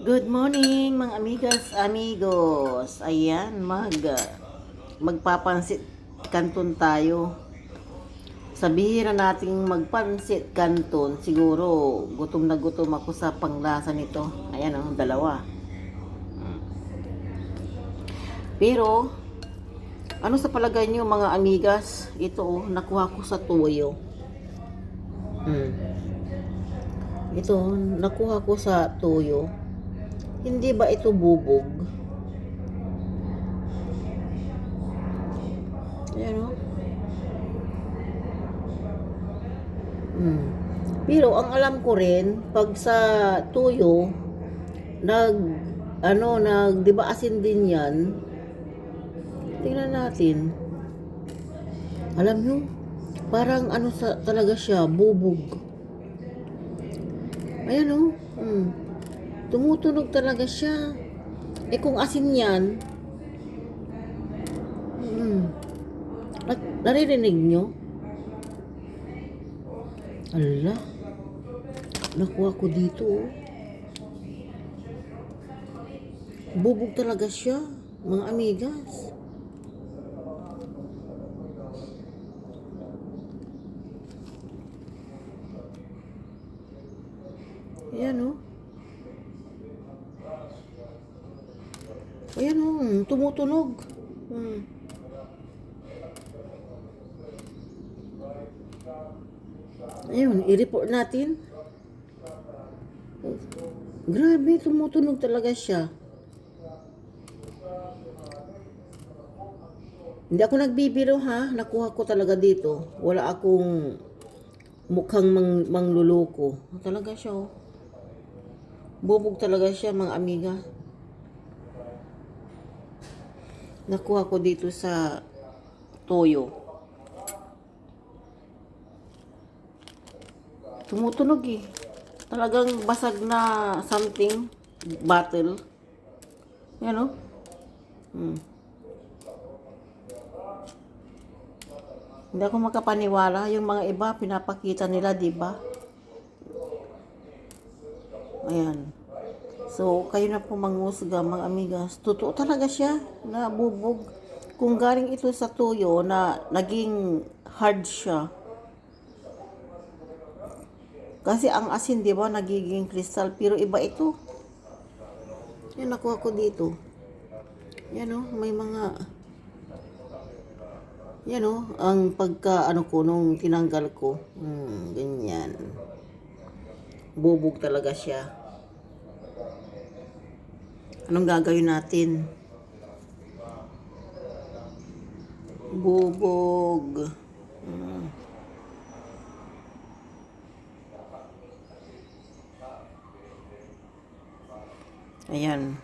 Good morning mga amigas, amigos. Ayan, magpapansit kanton tayo. Sabihin na nating magpansit kanton. Siguro gutom na gutom ako sa panglasa nito. Ayan oh, dalawa. Pero ano sa palagay nyo mga amigas? Ito oh, nakuha ko sa tuyo. Ito, nakuha ko sa tuyo. Hindi ba ito bubog? Ayan o. Pero ang alam ko rin, pag sa tuyo, di ba asin din yan? Tingnan natin. Alam nyo, parang talaga siya, bubog. Ayan o. Tumutunog talaga siya. Kung asin yan, naririnig nyo? Ala, nakuha ko dito. Bubog talaga siya, mga amigas. Ayan o. Ayan o, tumutunog. Ayun, i-report natin. Grabe, tumutunog talaga siya. Hindi ako nagbibiro ha, nakuha ko talaga dito. Wala akong mukhang mangluloko. Talaga siya oh. Bubog talaga siya mga amiga. Nakuha ko dito sa toyo. Tumutunog eh. Talagang basag na something. Bottle. Yan o. Hindi ako makapaniwala. Yung mga iba, pinapakita nila, diba? Ayan. So, kayo na po mangusga, mga amigas. Totoo talaga siya na bubog. Kung galing ito sa tuyo na naging hard siya. Kasi ang asin, di ba, nagiging kristal. Pero iba ito. Yan, nakuha ko dito. Yan o, may mga... Yan o, ang nung tinanggal ko. Ganyan. Bubog talaga siya. Anong gagawin natin? Bubog. Ayan.